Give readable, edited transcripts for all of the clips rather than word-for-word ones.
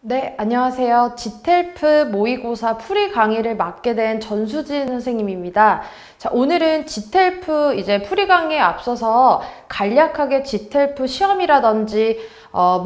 네, 안녕하세요. 지텔프 모의고사 풀이 강의를 맡게 된 전수진 선생님입니다. 자, 오늘은 지텔프 풀이 강의에 앞서서 간략하게 지텔프 시험이라든지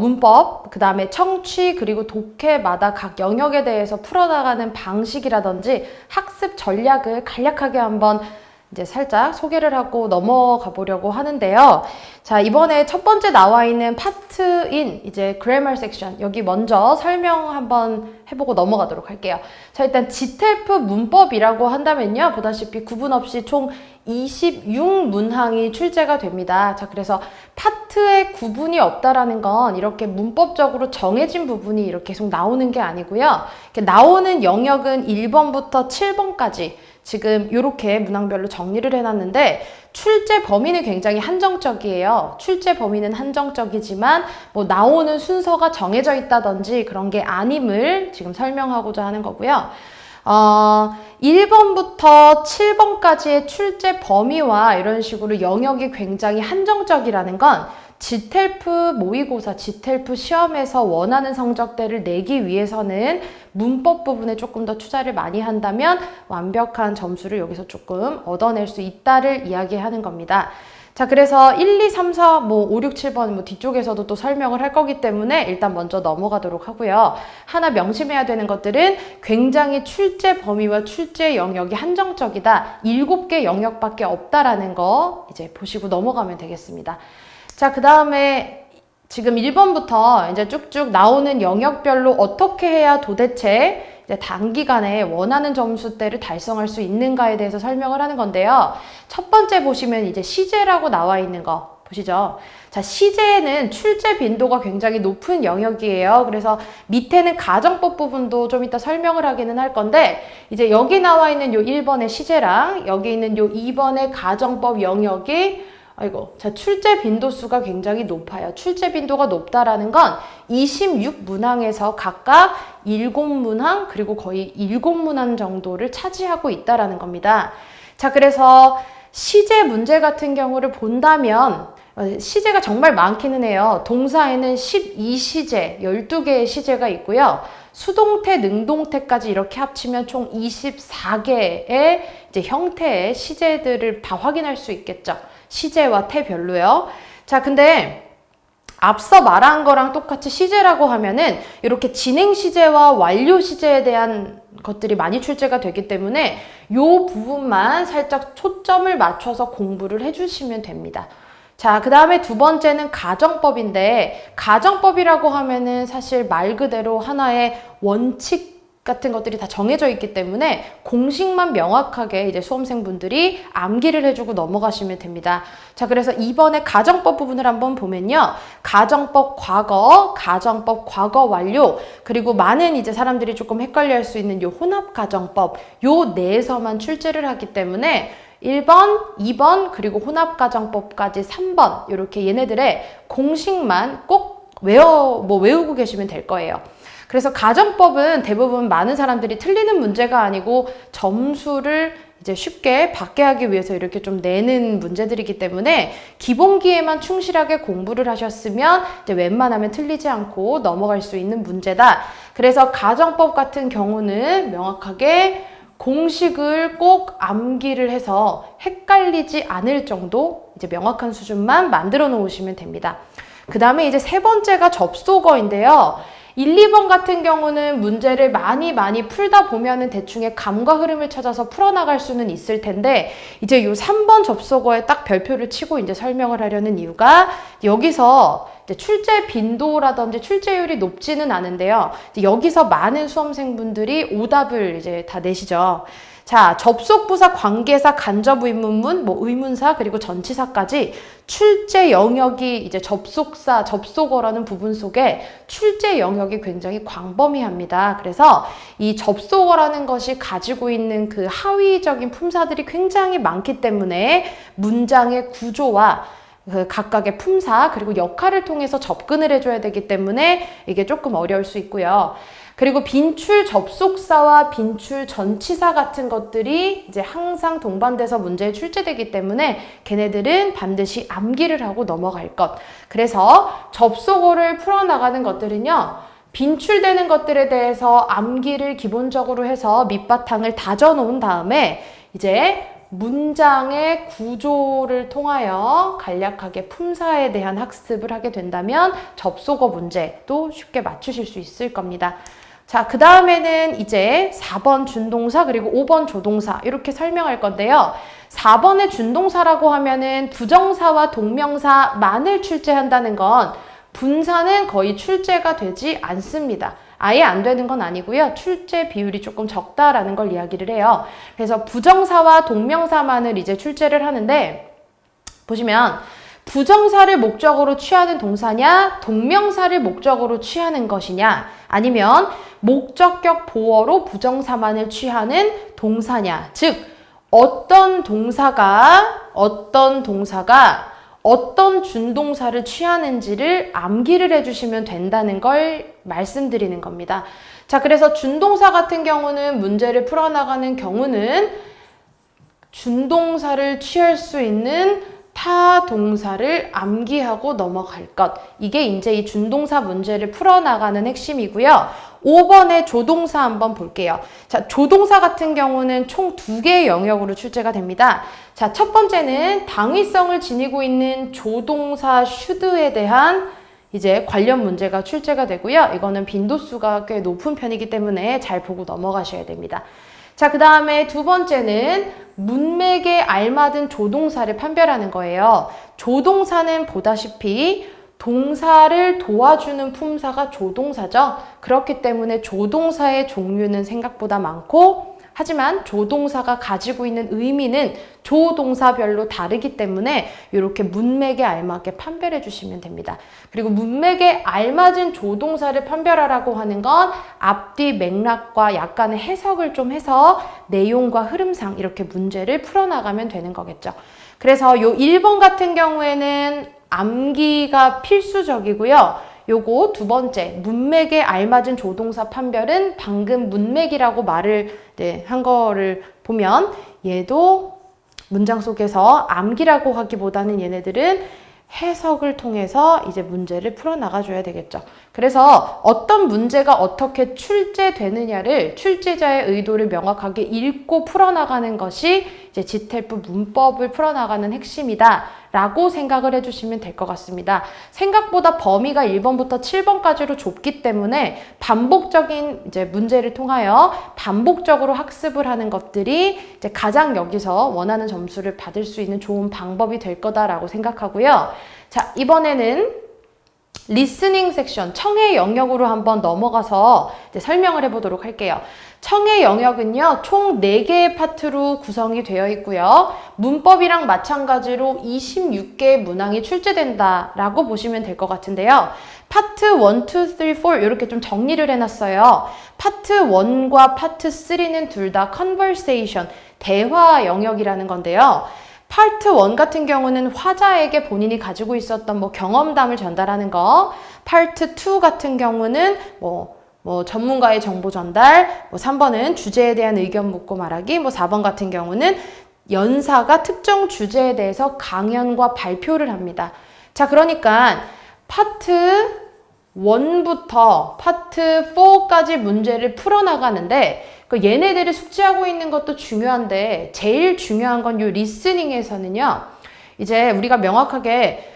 문법, 그 다음에 청취, 그리고 독해마다 각 영역에 대해서 풀어나가는 방식이라든지 학습 전략을 간략하게 한번 살짝 소개를 하고 넘어가 보려고 하는데요. 자, 이번에 첫 번째 나와 있는 파트인 grammar section, 여기 먼저 설명 한번 해보고 넘어가도록 할게요. 자, 일단 지텔프 문법이라고 한다면요, 보다시피 구분 없이 총 26문항이 출제가 됩니다. 자, 그래서 파트에 구분이 없다라는 건 이렇게 문법적으로 정해진 부분이 이렇게 계속 나오는 게 아니고요. 이렇게 나오는 영역은 1번부터 7번까지 지금 이렇게 문항별로 정리를 해놨는데, 출제 범위는 굉장히 한정적이에요. 출제 범위는 한정적이지만 뭐 나오는 순서가 정해져 있다든지 그런 게 아님을 지금 설명하고자 하는 거고요. 1번부터 7번까지의 출제 범위와 이런 식으로 영역이 굉장히 한정적이라는 건 지텔프 모의고사, 지텔프 시험에서 원하는 성적대를 내기 위해서는 문법 부분에 조금 더 투자를 많이 한다면 완벽한 점수를 여기서 조금 얻어낼 수 있다를 이야기하는 겁니다. 자, 그래서 1, 2, 3, 4, 5, 6, 7번 뒤쪽에서도 또 설명을 할 거기 때문에 일단 먼저 넘어가도록 하고요. 하나 명심해야 되는 것들은 굉장히 출제 범위와 출제 영역이 한정적이다. 7개 영역밖에 없다라는 거 보시고 넘어가면 되겠습니다. 자, 그 다음에 지금 1번부터 쭉쭉 나오는 영역별로 어떻게 해야 도대체 단기간에 원하는 점수대를 달성할 수 있는가에 대해서 설명을 하는 건데요. 첫 번째 보시면 시제라고 나와 있는 거 보시죠. 자, 시제는 출제 빈도가 굉장히 높은 영역이에요. 그래서 밑에는 가정법 부분도 좀 이따 설명을 하기는 할 건데, 여기 나와 있는 요 1번의 시제랑 여기 있는 요 2번의 가정법 영역이 자, 출제 빈도수가 굉장히 높아요. 출제 빈도가 높다라는 건 26문항에서 각각 7문항 그리고 거의 7문항 정도를 차지하고 있다라는 겁니다. 자, 그래서 시제 문제 같은 경우를 본다면 시제가 정말 많기는 해요. 동사에는 12시제, 12개의 시제가 있고요. 수동태, 능동태까지 이렇게 합치면 총 24개의 형태의 시제들을 다 확인할 수 있겠죠. 시제와 태별로요. 자, 근데 앞서 말한 거랑 똑같이 시제라고 하면은 이렇게 진행 시제와 완료 시제에 대한 것들이 많이 출제가 되기 때문에 이 부분만 살짝 초점을 맞춰서 공부를 해주시면 됩니다. 자, 그 다음에 두 번째는 가정법인데, 가정법이라고 하면은 사실 말 그대로 하나의 원칙 같은 것들이 다 정해져 있기 때문에 공식만 명확하게 수험생분들이 암기를 해주고 넘어가시면 됩니다. 자, 그래서 이번에 가정법 부분을 한번 보면요. 가정법 과거, 가정법 과거 완료, 그리고 많은 사람들이 조금 헷갈려 할 수 있는 요 혼합가정법, 요 내에서만 출제를 하기 때문에 1번, 2번, 그리고 혼합가정법까지 3번, 이렇게 얘네들의 공식만 꼭 외우고 계시면 될 거예요. 그래서 가정법은 대부분 많은 사람들이 틀리는 문제가 아니고 점수를 쉽게 받게 하기 위해서 이렇게 좀 내는 문제들이기 때문에 기본기에만 충실하게 공부를 하셨으면 웬만하면 틀리지 않고 넘어갈 수 있는 문제다. 그래서 가정법 같은 경우는 명확하게 공식을 꼭 암기를 해서 헷갈리지 않을 정도 명확한 수준만 만들어 놓으시면 됩니다. 그 다음에 세 번째가 접속어인데요. 1, 2번 같은 경우는 문제를 많이 풀다 보면은 대충의 감과 흐름을 찾아서 풀어나갈 수는 있을 텐데, 요 3번 접속어에 딱 별표를 치고 설명을 하려는 이유가, 여기서 출제 빈도라든지 출제율이 높지는 않은데요. 여기서 많은 수험생분들이 오답을 다 내시죠. 자, 접속부사, 관계사, 간접의문문, 의문사, 그리고 전치사까지 출제 영역이 접속사, 접속어라는 부분 속에 출제 영역이 굉장히 광범위합니다. 그래서 이 접속어라는 것이 가지고 있는 그 하위적인 품사들이 굉장히 많기 때문에 문장의 구조와 그 각각의 품사 그리고 역할을 통해서 접근을 해줘야 되기 때문에 이게 조금 어려울 수 있고요. 그리고 빈출 접속사와 빈출 전치사 같은 것들이 항상 동반돼서 문제에 출제되기 때문에 걔네들은 반드시 암기를 하고 넘어갈 것. 그래서 접속어를 풀어나가는 것들은요, 빈출되는 것들에 대해서 암기를 기본적으로 해서 밑바탕을 다져놓은 다음에 이제 문장의 구조를 통하여 간략하게 품사에 대한 학습을 하게 된다면 접속어 문제도 쉽게 맞추실 수 있을 겁니다. 자, 그 다음에는 이제 4번 준동사 그리고 5번 조동사 이렇게 설명할 건데요. 4번의 준동사라고 하면은 부정사와 동명사만을 출제한다는 건 분사는 거의 출제가 되지 않습니다. 아예 안 되는 건 아니고요. 출제 비율이 조금 적다라는 걸 이야기를 해요. 그래서 부정사와 동명사만을 이제 출제를 하는데 보시면 부정사를 목적으로 취하는 동사냐 동명사를 목적으로 취하는 것이냐 아니면 목적격 보어로 부정사만을 취하는 동사냐 즉 어떤 동사가 어떤 준동사를 취하는지를 암기를 해주시면 된다는 걸 말씀드리는 겁니다. 자, 그래서 준동사 같은 경우는 문제를 풀어나가는 경우는 준동사를 취할 수 있는 타 동사를 암기하고 넘어갈 것. 이게 이제 이 준동사 문제를 풀어나가는 핵심이고요. 5번의 조동사 한번 볼게요. 자, 조동사 같은 경우는 총 2개의 영역으로 출제가 됩니다. 자, 첫 번째는 당위성을 지니고 있는 조동사 should에 대한 이제 관련 문제가 출제가 되고요. 이거는 빈도수가 꽤 높은 편이기 때문에 잘 보고 넘어가셔야 됩니다. 자, 그 다음에 두 번째는 문맥에 알맞은 조동사를 판별하는 거예요. 조동사는 보다시피 동사를 도와주는 품사가 조동사죠. 그렇기 때문에 조동사의 종류는 생각보다 많고 하지만 조동사가 가지고 있는 의미는 조동사별로 다르기 때문에 이렇게 문맥에 알맞게 판별해 주시면 됩니다. 그리고 문맥에 알맞은 조동사를 판별하라고 하는 건 앞뒤 맥락과 약간의 해석을 좀 해서 내용과 흐름상 이렇게 문제를 풀어나가면 되는 거겠죠. 그래서 요 1번 같은 경우에는 암기가 필수적이고요. 요거 두 번째 문맥에 알맞은 조동사 판별은 방금 문맥이라고 말을 한 거를 보면 얘도 문장 속에서 암기라고 하기보다는 얘네들은 해석을 통해서 이제 문제를 풀어나가줘야 되겠죠. 그래서 어떤 문제가 어떻게 출제되느냐를 출제자의 의도를 명확하게 읽고 풀어나가는 것이 이제 지텔프 문법을 풀어나가는 핵심이다 라고 생각을 해주시면 될 것 같습니다. 생각보다 범위가 1번부터 7번까지로 좁기 때문에 반복적인 이제 문제를 통하여 반복적으로 학습을 하는 것들이 이제 가장 여기서 원하는 점수를 받을 수 있는 좋은 방법이 될 거다라고 생각하고요. 자, 이번에는 리스닝 섹션, 청의 영역으로 한번 넘어가서 이제 설명을 해보도록 할게요. 청의 영역은요, 총 4개의 파트로 구성이 되어 있고요. 문법이랑 마찬가지로 26개의 문항이 출제된다라고 보시면 될 것 같은데요. 파트 1, 2, 3, 4 이렇게 좀 정리를 해놨어요. 파트 1과 파트 3는 둘 다 conversation, 대화 영역이라는 건데요. 파트 1 같은 경우는 화자에게 본인이 가지고 있었던 뭐 경험담을 전달하는 거, 파트 2 같은 경우는 뭐 전문가의 정보 전달, 3번은 주제에 대한 의견 묻고 말하기, 4번 같은 경우는 연사가 특정 주제에 대해서 강연과 발표를 합니다. 자, 그러니까 파트 1부터 파트 4까지 문제를 풀어나가는데 얘네들을 숙지하고 있는 것도 중요한데 제일 중요한 건 요 리스닝에서는요. 이제 우리가 명확하게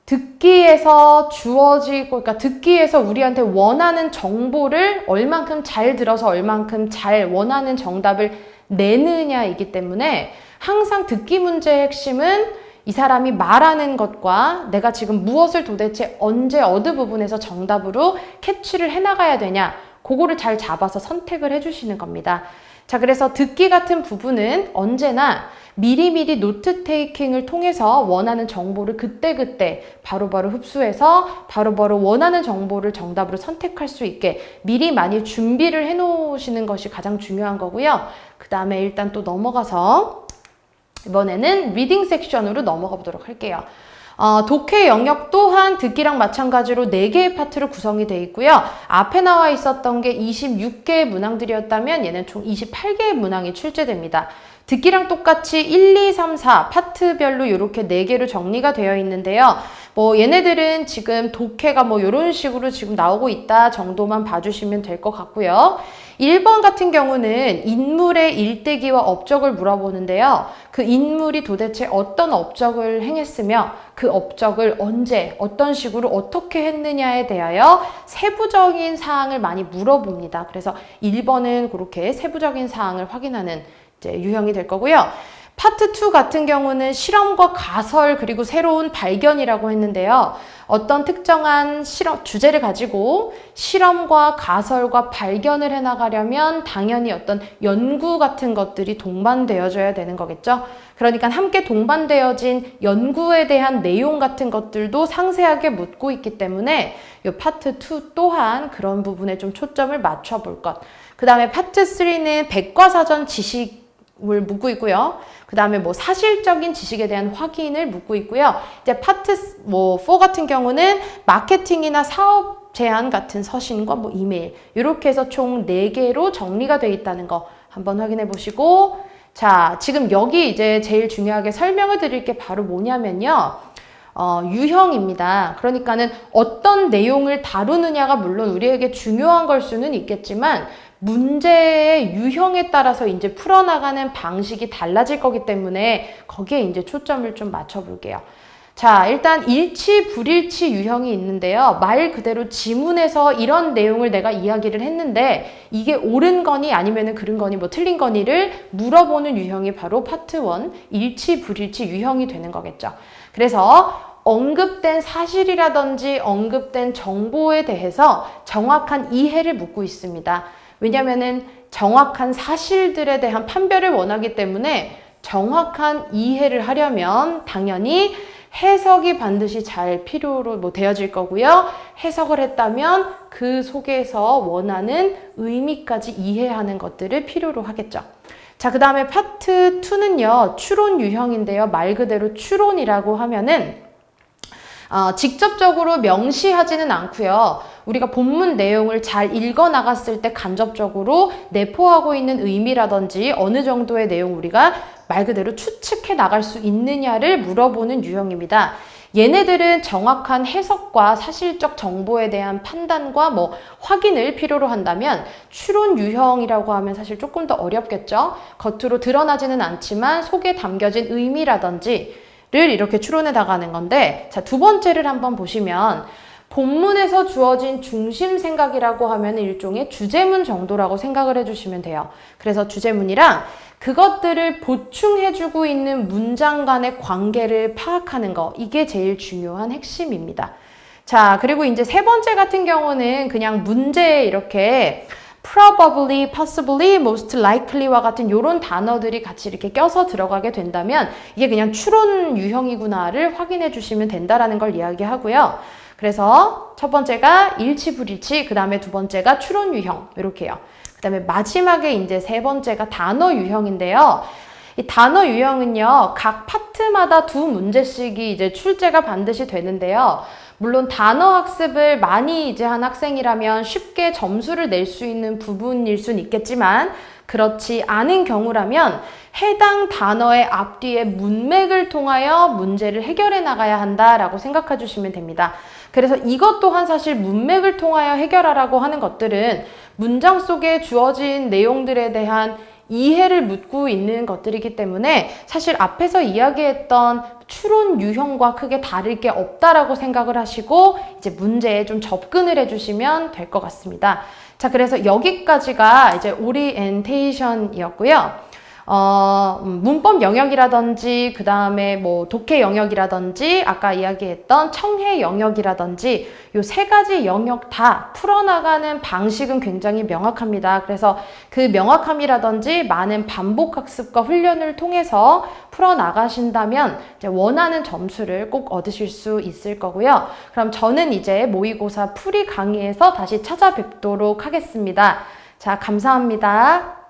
듣기에서 주어지고 그러니까 듣기에서 우리한테 원하는 정보를 얼만큼 잘 들어서 얼만큼 잘 원하는 정답을 내느냐이기 때문에 항상 듣기 문제의 핵심은 이 사람이 말하는 것과 내가 지금 무엇을 도대체 언제 어느 부분에서 정답으로 캐치를 해나가야 되냐 그거를 잘 잡아서 선택을 해주시는 겁니다. 자, 그래서 듣기 같은 부분은 언제나 미리미리 노트 테이킹을 통해서 원하는 정보를 그때그때 바로바로 흡수해서 바로바로 원하는 정보를 정답으로 선택할 수 있게 미리 많이 준비를 해 놓으시는 것이 가장 중요한 거고요. 그 다음에 일단 또 넘어가서 이번에는 리딩 섹션으로 넘어가 보도록 할게요. 독해 영역 또한 듣기랑 마찬가지로 4개의 파트로 구성이 되어 있고요. 앞에 나와 있었던 게 26개의 문항들이었다면 얘는 총 28개의 문항이 출제됩니다. 듣기랑 똑같이 1, 2, 3, 4 파트별로 이렇게 4개로 정리가 되어 있는데요. 뭐 얘네들은 지금 독해가 뭐 이런 식으로 지금 나오고 있다 정도만 봐주시면 될 것 같고요. 1번 같은 경우는 인물의 일대기와 업적을 물어보는데요. 그 인물이 도대체 어떤 업적을 행했으며 그 업적을 언제, 어떤 식으로 어떻게 했느냐에 대하여 세부적인 사항을 많이 물어봅니다. 그래서 1번은 그렇게 세부적인 사항을 확인하는 이제 유형이 될 거고요. 파트 2 같은 경우는 실험과 가설 그리고 새로운 발견이라고 했는데요. 어떤 특정한 주제를 가지고 실험과 가설과 발견을 해나가려면 당연히 어떤 연구 같은 것들이 동반되어져야 되는 거겠죠. 그러니까 함께 동반되어진 연구에 대한 내용 같은 것들도 상세하게 묻고 있기 때문에 이 파트 2 또한 그런 부분에 좀 초점을 맞춰볼 것. 그 다음에 파트 3는 백과사전 지식 을 묻고 있고요. 그 다음에 뭐 사실적인 지식에 대한 확인을 묻고 있고요. 이제 파트 4 같은 경우는 마케팅이나 사업 제안 같은 서신과 뭐 이메일 이렇게 해서 총 4개로 정리가 되어 있다는 거 한번 확인해 보시고, 자, 지금 여기 이제 제일 중요하게 설명을 드릴 게 바로 뭐냐면요. 유형입니다. 그러니까는 어떤 내용을 다루느냐가 물론 우리에게 중요한 걸 수는 있겠지만 문제의 유형에 따라서 이제 풀어나가는 방식이 달라질 거기 때문에 거기에 이제 초점을 좀 맞춰볼게요. 자, 일단 일치, 불일치 유형이 있는데요. 말 그대로 지문에서 이런 내용을 내가 이야기를 했는데 이게 옳은 거니 아니면은 그른 거니 뭐 틀린 거니를 물어보는 유형이 바로 파트 1, 일치, 불일치 유형이 되는 거겠죠. 그래서 언급된 사실이라든지 언급된 정보에 대해서 정확한 이해를 묻고 있습니다. 왜냐면은 정확한 사실들에 대한 판별을 원하기 때문에 정확한 이해를 하려면 당연히 해석이 반드시 잘 필요로 뭐 되어질 거고요. 해석을 했다면 그 속에서 원하는 의미까지 이해하는 것들을 필요로 하겠죠. 자, 그 다음에 파트 2는요. 추론 유형인데요. 말 그대로 추론이라고 하면은 직접적으로 명시하지는 않고요. 우리가 본문 내용을 잘 읽어 나갔을 때 간접적으로 내포하고 있는 의미라든지 어느 정도의 내용 우리가 말 그대로 추측해 나갈 수 있느냐를 물어보는 유형입니다. 얘네들은 정확한 해석과 사실적 정보에 대한 판단과 뭐 확인을 필요로 한다면 추론 유형이라고 하면 사실 조금 더 어렵겠죠. 겉으로 드러나지는 않지만 속에 담겨진 의미라든지 를 이렇게 추론해 나가는 건데, 자, 두 번째를 한번 보시면 본문에서 주어진 중심 생각이라고 하면 일종의 주제문 정도라고 생각을 해주시면 돼요. 그래서 주제문이랑 그것들을 보충해주고 있는 문장 간의 관계를 파악하는 거, 이게 제일 중요한 핵심입니다. 자, 그리고 이제 세 번째 같은 경우는 그냥 문제에 이렇게 probably, possibly, most likely와 같은 이런 단어들이 같이 이렇게 껴서 들어가게 된다면 이게 그냥 추론 유형이구나를 확인해 주시면 된다라는 걸 이야기하고요. 그래서 첫 번째가 일치, 불일치, 그 다음에 두 번째가 추론 유형 이렇게요. 그 다음에 마지막에 이제 세 번째가 단어 유형인데요. 이 단어 유형은요, 각 파트마다 두 문제씩이 이제 출제가 반드시 되는데요. 물론 단어 학습을 많이 이제 한 학생이라면 쉽게 점수를 낼 수 있는 부분일 수는 있겠지만 그렇지 않은 경우라면 해당 단어의 앞뒤의 문맥을 통하여 문제를 해결해 나가야 한다라고 생각해 주시면 됩니다. 그래서 이것 또한 사실 문맥을 통하여 해결하라고 하는 것들은 문장 속에 주어진 내용들에 대한 이해를 묻고 있는 것들이기 때문에 사실 앞에서 이야기했던 추론 유형과 크게 다를 게 없다라고 생각을 하시고 이제 문제에 좀 접근을 해주시면 될 것 같습니다. 자, 그래서 여기까지가 이제 오리엔테이션이었고요. 문법 영역이라든지 그 다음에 뭐 독해 영역이라든지 아까 이야기했던 청해 영역이라든지 요 세 가지 영역 다 풀어나가는 방식은 굉장히 명확합니다. 그래서 그 명확함이라든지 많은 반복 학습과 훈련을 통해서 풀어나가신다면 이제 원하는 점수를 꼭 얻으실 수 있을 거고요. 그럼 저는 이제 모의고사 풀이 강의에서 다시 찾아뵙도록 하겠습니다. 자, 감사합니다.